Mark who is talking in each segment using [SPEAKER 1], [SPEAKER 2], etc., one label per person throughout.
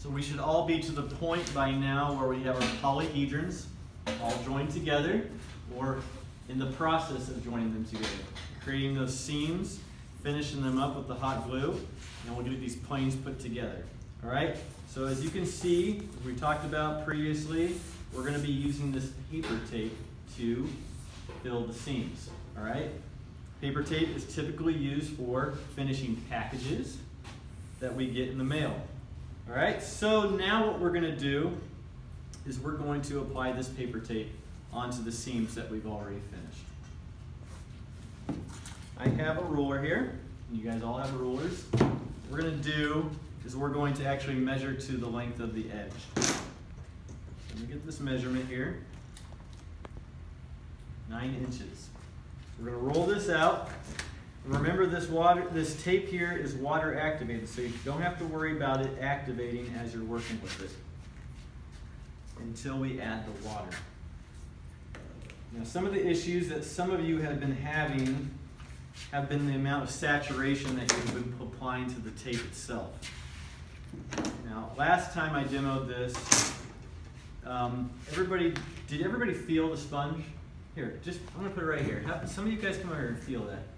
[SPEAKER 1] So we should all be to the point by now where we have our polyhedrons all joined together, or in the process of joining them together. Creating those seams, finishing them up with the hot glue, and we'll get these planes put together. All right? So as you can see, as we talked about previously, we're going to be using this paper tape to fill the seams. All right? Paper tape is typically used for finishing packages that we get in the mail. All right, so now what we're going to do is we're going to apply this paper tape onto the seams that we've already finished. I have a ruler here, and you guys all have rulers. What we're going to do is we're going to actually measure to the length of the edge. Let me get this measurement here. 9 inches. We're going to roll this out. Remember, this tape here is water activated, so you don't have to worry about it activating as you're working with it until we add the water. Now, some of the issues that some of you have been having have been the amount of saturation that you've been applying to the tape itself. Now, last time I demoed this, did everybody feel the sponge? Here, I'm going to put it right here. Some of you guys come over here and feel that.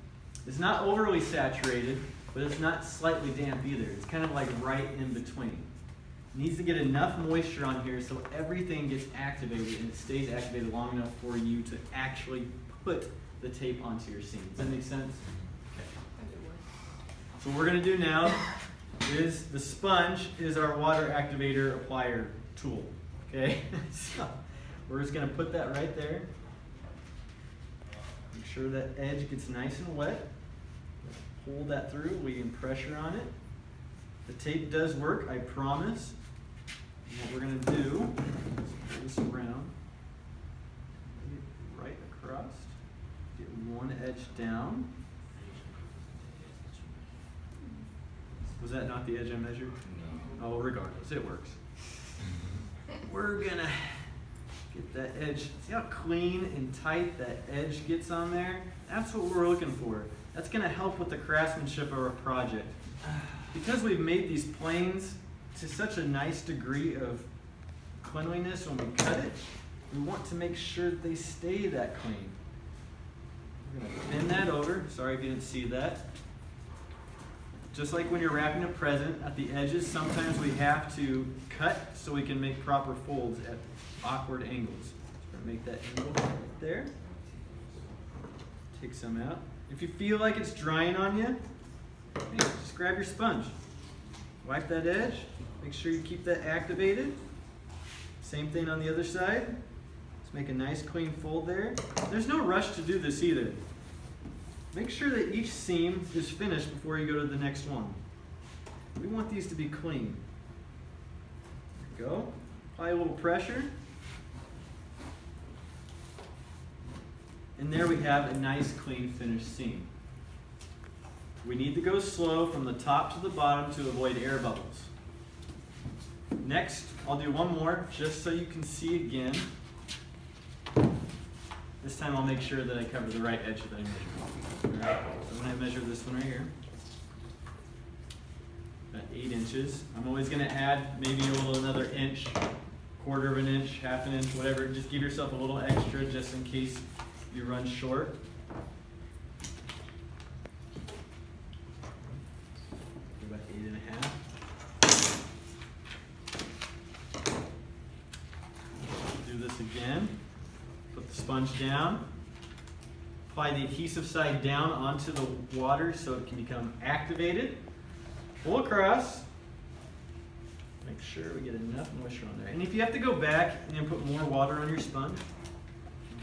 [SPEAKER 1] It's not overly saturated, but it's not slightly damp either. It's kind of like right in between. It needs to get enough moisture on here so everything gets activated and it stays activated long enough for you to actually put the tape onto your seam. Does that make sense? Okay. So what we're going to do now is the sponge is our water activator applier tool. Okay? So we're just going to put that right there. Make sure that edge gets nice and wet. Hold that through, we can pressure on it. The tape does work, I promise. And what we're going to do is pull this around, get it right across, get one edge down. Was that not the edge I measured? No. Oh, regardless, it works. We're going to get that edge. See how clean and tight that edge gets on there? That's what we're looking for. That's going to help with the craftsmanship of our project. Because we've made these planes to such a nice degree of cleanliness when we cut it, we want to make sure that they stay that clean. We're going to bend that over. Sorry if you didn't see that. Just like when you're wrapping a present, at the edges, sometimes we have to cut so we can make proper folds at awkward angles. So we're going to make that angle right there. Take some out. If you feel like it's drying on you, just grab your sponge. Wipe that edge. Make sure you keep that activated. Same thing on the other side. Let's make a nice clean fold there. There's no rush to do this either. Make sure that each seam is finished before you go to the next one. We want these to be clean. There we go. Apply a little pressure. And there we have a nice, clean, finished seam. We need to go slow from the top to the bottom to avoid air bubbles. Next, I'll do one more just so you can see again. This time I'll make sure that I cover the right edge that I measured. All right, so when I measure this one right here, about 8 inches. I'm always going to add maybe another inch, 1/4 of an inch, 1/2 inch, whatever. Just give yourself a little extra just in case you run short. About 8.5. Do this again. Put the sponge down. Apply the adhesive side down onto the water so it can become activated. Pull across. Make sure we get enough moisture on there. And if you have to go back and put more water on your sponge,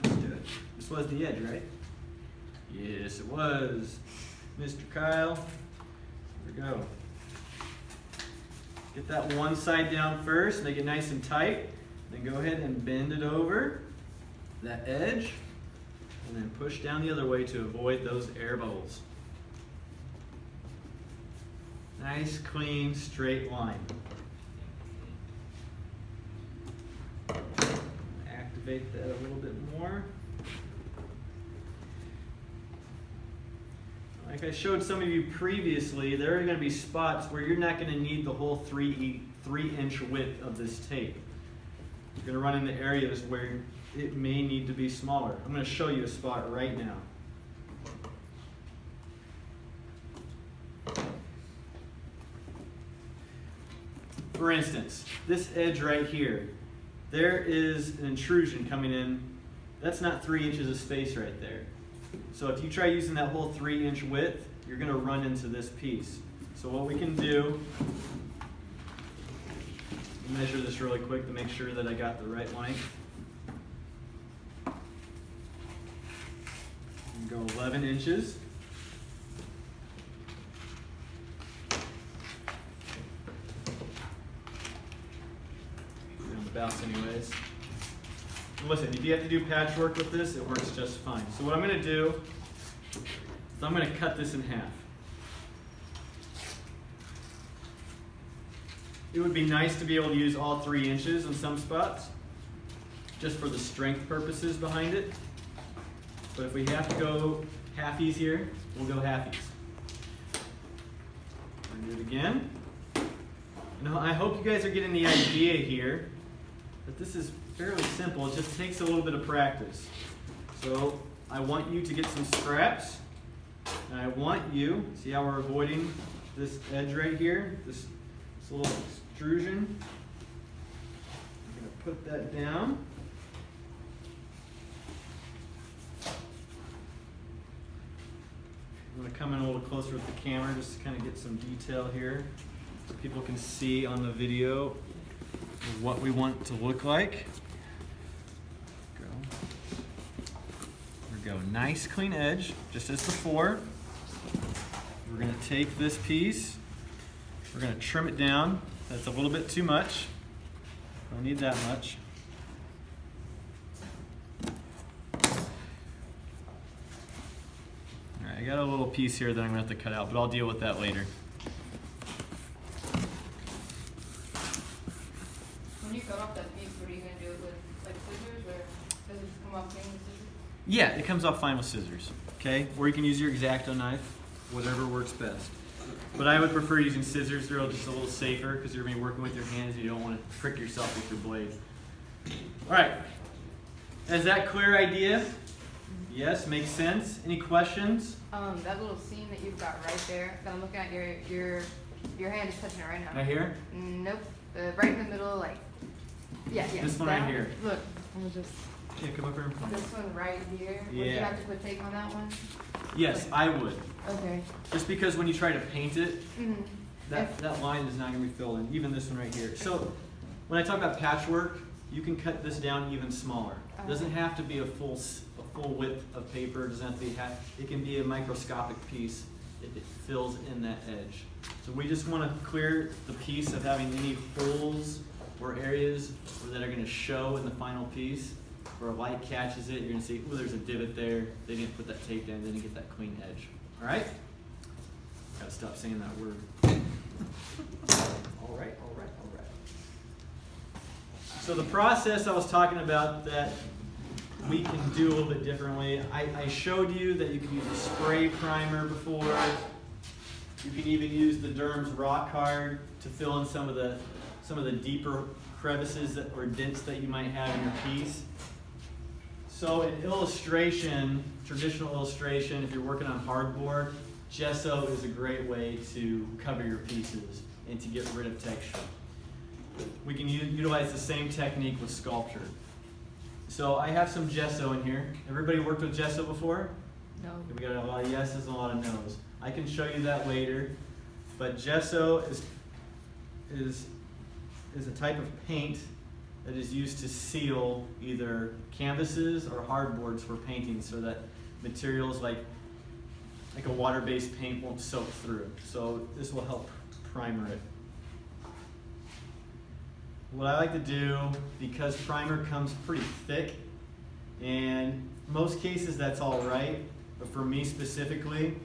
[SPEAKER 1] just do it. This was the edge, right? Yes, it was. Mr. Kyle. Here we go. Get that one side down first, make it nice and tight. Then go ahead and bend it over that edge. And then push down the other way to avoid those air bubbles. Nice, clean, straight line. Activate that a little bit more. Like I showed some of you previously, there are going to be spots where you're not going to need the whole 3 3-inch width of this tape. You're going to run into areas where it may need to be smaller. I'm going to show you a spot right now. For instance, this edge right here, there is an intrusion coming in. That's not 3 inches of space right there. So if you try using that whole 3-inch width, you're going to run into this piece. So what we can do, measure this really quick to make sure that I got the right length. And go 11 inches. On the bounce anyways. Listen, if you have to do patchwork with this, it works just fine. So what I'm going to do is I'm going to cut this in half. It would be nice to be able to use all 3 inches in some spots, just for the strength purposes behind it. But if we have to go halfies here, we'll go halfies. Do it again. Now, I hope you guys are getting the idea here that this is fairly simple. It just takes a little bit of practice. So I want you to get some scraps, and I want you, see how we're avoiding this edge right here, this little extrusion. I'm going to put that down. I'm going to come in a little closer with the camera just to kind of get some detail here so people can see on the video what we want it to look like. There we go. Nice clean edge, just as before. We're going to take this piece, we're going to trim it down. That's a little bit too much. Don't need that much. All right, I got a little piece here that I'm going to have to cut out, but I'll deal with that later.
[SPEAKER 2] When you cut off that piece, what are you going to do with like scissors, or does it come off clean with scissors?
[SPEAKER 1] Yeah, it comes off fine with scissors, okay? Or you can use your X-Acto knife, whatever works best. But I would prefer using scissors. They're just a little safer because you're going to be working with your hands and you don't want to prick yourself with your blade. All right. Is that clear idea? Yes, makes sense. Any questions?
[SPEAKER 2] That little seam that you've got right there, that I'm looking at, your hand is touching it right now.
[SPEAKER 1] Right here?
[SPEAKER 2] Nope. Right in the middle, like, yeah.
[SPEAKER 1] This one right here.
[SPEAKER 2] Look, let me just.
[SPEAKER 1] Yeah, come up here and point.
[SPEAKER 2] This one right here.
[SPEAKER 1] Yeah.
[SPEAKER 2] Would you have to put tape on that one?
[SPEAKER 1] Yes, I would.
[SPEAKER 2] Okay.
[SPEAKER 1] Just because when you try to paint it,
[SPEAKER 2] Mm-hmm.
[SPEAKER 1] that line is not going to be filled in. Even this one right here. So when I talk about patchwork, you can cut this down even smaller. It doesn't have to be a full width of paper. It doesn't have to be it can be a microscopic piece if it fills in that edge. So we just want to clear the piece of having any holes or areas that are going to show in the final piece. Where a light catches it, you're going to see, oh, there's a divot there. They didn't put that tape in. They didn't get that clean edge. All right? Got to stop saying that word. All right. So the process I was talking about that we can do a little bit differently. I showed you that you can use a spray primer before. You can even use the Derm's Rock Hard to fill in some of the deeper crevices or dents that you might have in your piece. So an illustration, traditional illustration, if you're working on hardboard, gesso is a great way to cover your pieces and to get rid of texture. We can utilize the same technique with sculpture. So I have some gesso in here. Everybody worked with gesso before?
[SPEAKER 2] No.
[SPEAKER 1] We got a lot of yeses and a lot of nos. I can show you that later. But gesso is a type of paint that is used to seal either canvases or hardboards for painting so that materials like a water-based paint won't soak through. So this will help primer it. What I like to do, because primer comes pretty thick, and most cases that's all right, but for me specifically,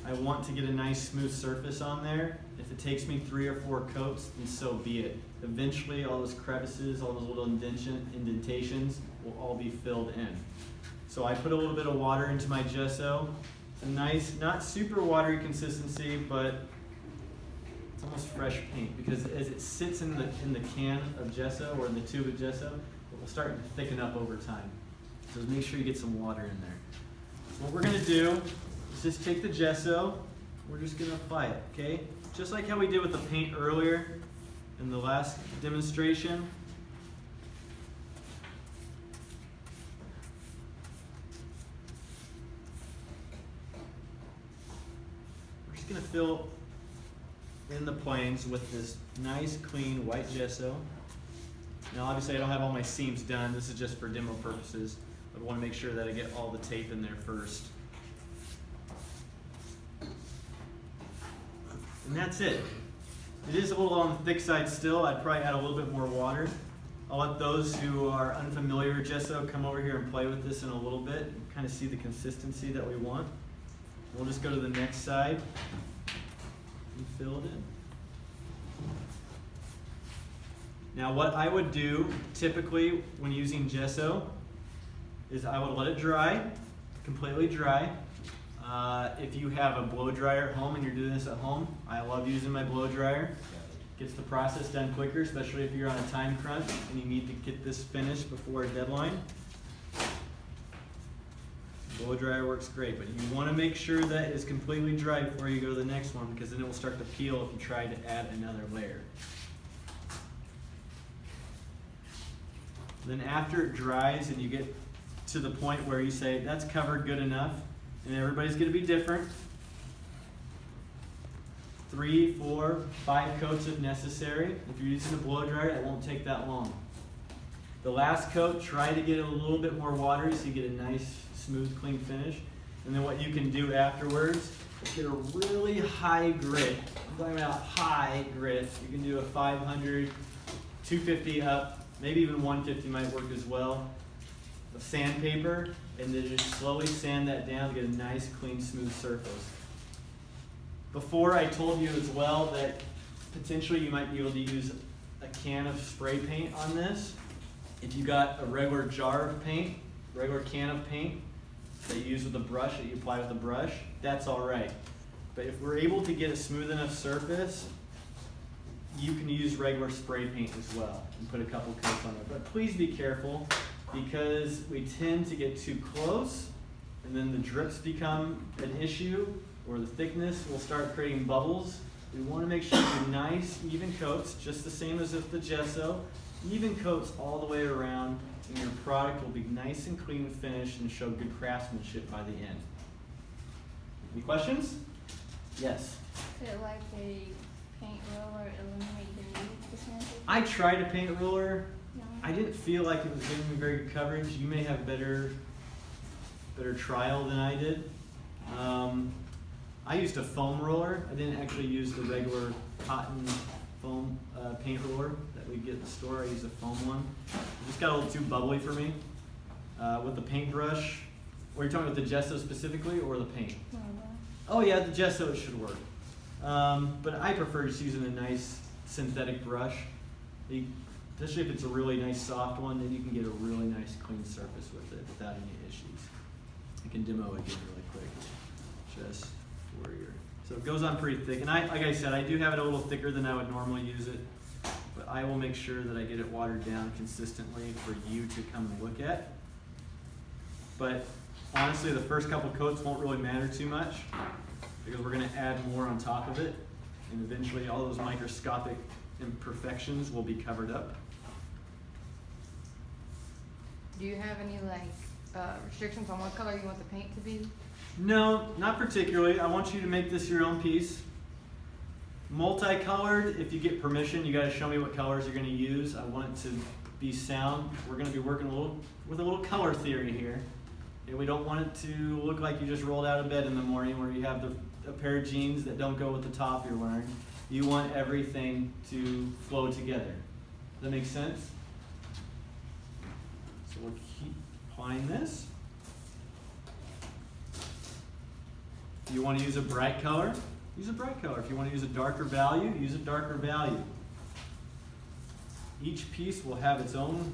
[SPEAKER 1] I want to get a nice smooth surface on there. If it takes me 3 or 4 coats, then so be it. Eventually all those crevices, all those little indentations will all be filled in. So I put a little bit of water into my gesso. It's a nice, not super watery consistency, but it's almost fresh paint, because as it sits in the can of gesso or in the tube of gesso, it will start to thicken up over time. So make sure you get some water in there. So what we're gonna do is just take the gesso, we're just gonna apply it, okay? Just like how we did with the paint earlier in the last demonstration. We're just gonna fill in the planes with this nice clean white gesso. Now obviously I don't have all my seams done, this is just for demo purposes. I want to make sure that I get all the tape in there first. And that's it. It is a little on the thick side still. I'd probably add a little bit more water. I'll let those who are unfamiliar with gesso come over here and play with this in a little bit and kind of see the consistency that we want. We'll just go to the next side and fill it in. Now what I would do typically when using gesso is I would let it dry, completely dry. If you have a blow dryer at home and you're doing this at home, I love using my blow dryer. Gets the process done quicker, especially if you're on a time crunch and you need to get this finished before a deadline. Blow dryer works great, but you want to make sure that it's completely dry before you go to the next one, because then it will start to peel if you try to add another layer. Then after it dries and you get to the point where you say, that's covered good enough, and everybody's going to be different. 3, 4, 5 coats if necessary. If you're using a blow dryer, it won't take that long. The last coat, try to get a little bit more watery so you get a nice, smooth, clean finish. And then what you can do afterwards is get a really high grit. I'm talking about high grit. You can do a 500, 250 up, maybe even 150 might work as well. Of sandpaper, and then just slowly sand that down to get a nice, clean, smooth surface. Before I told you as well that potentially you might be able to use a can of spray paint on this. If you got a regular jar of paint, regular can of paint that you use with a brush, that you apply with a brush, that's all right. But if we're able to get a smooth enough surface, you can use regular spray paint as well and put a couple coats on it. But please be careful, because we tend to get too close and then the drips become an issue, or the thickness will start creating bubbles. We want to make sure you nice, even coats, just the same as with the gesso, even coats all the way around, and your product will be nice and clean and finished and show good craftsmanship by the end. Any questions? Yes?
[SPEAKER 2] Is it like a paint roller eliminate the need for sandpaper?
[SPEAKER 1] I tried a paint roller.
[SPEAKER 2] No.
[SPEAKER 1] I didn't feel like it was giving me very good coverage. You may have better trial than I did. I used a foam roller. I didn't actually use the regular cotton foam paint roller that we get at the store. I used a foam one. It just got a little too bubbly for me. With the paintbrush, or are you talking about the gesso specifically, or the paint? Oh yeah, the gesso, it should work. But I prefer just using a nice synthetic brush. Especially if it's a really nice soft one, then you can get a really nice clean surface with it without any issues. I can demo it again really quick, just for your. So it goes on pretty thick, and like I said, I do have it a little thicker than I would normally use it, but I will make sure that I get it watered down consistently for you to come and look at. But honestly, the first couple coats won't really matter too much, because we're going to add more on top of it, and eventually all those microscopic imperfections will be covered up.
[SPEAKER 2] Do you have any restrictions on what color you want the paint to be?
[SPEAKER 1] No, not particularly. I want you to make this your own piece. Multicolored, if you get permission, you got to show me what colors you're going to use. I want it to be sound. We're going to be working with a little color theory here. And we don't want it to look like you just rolled out of bed in the morning where you have a pair of jeans that don't go with the top you're wearing. You want everything to flow together. Does that make sense? So we'll keep applying this. If you want to use a bright color, use a bright color. If you want to use a darker value, use a darker value. Each piece will have its own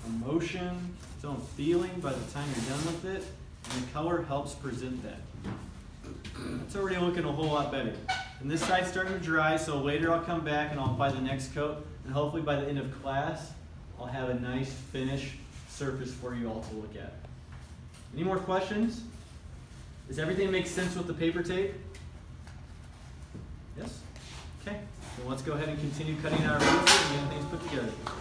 [SPEAKER 1] emotion, its own feeling by the time you're done with it, and the color helps present that. It's already looking a whole lot better. And this side's starting to dry, so later I'll come back and I'll apply the next coat. And hopefully by the end of class, I'll have a nice finished surface for you all to look at. Any more questions? Does everything make sense with the paper tape? Yes? Okay. Well, let's go ahead and continue cutting our razor and getting things put together.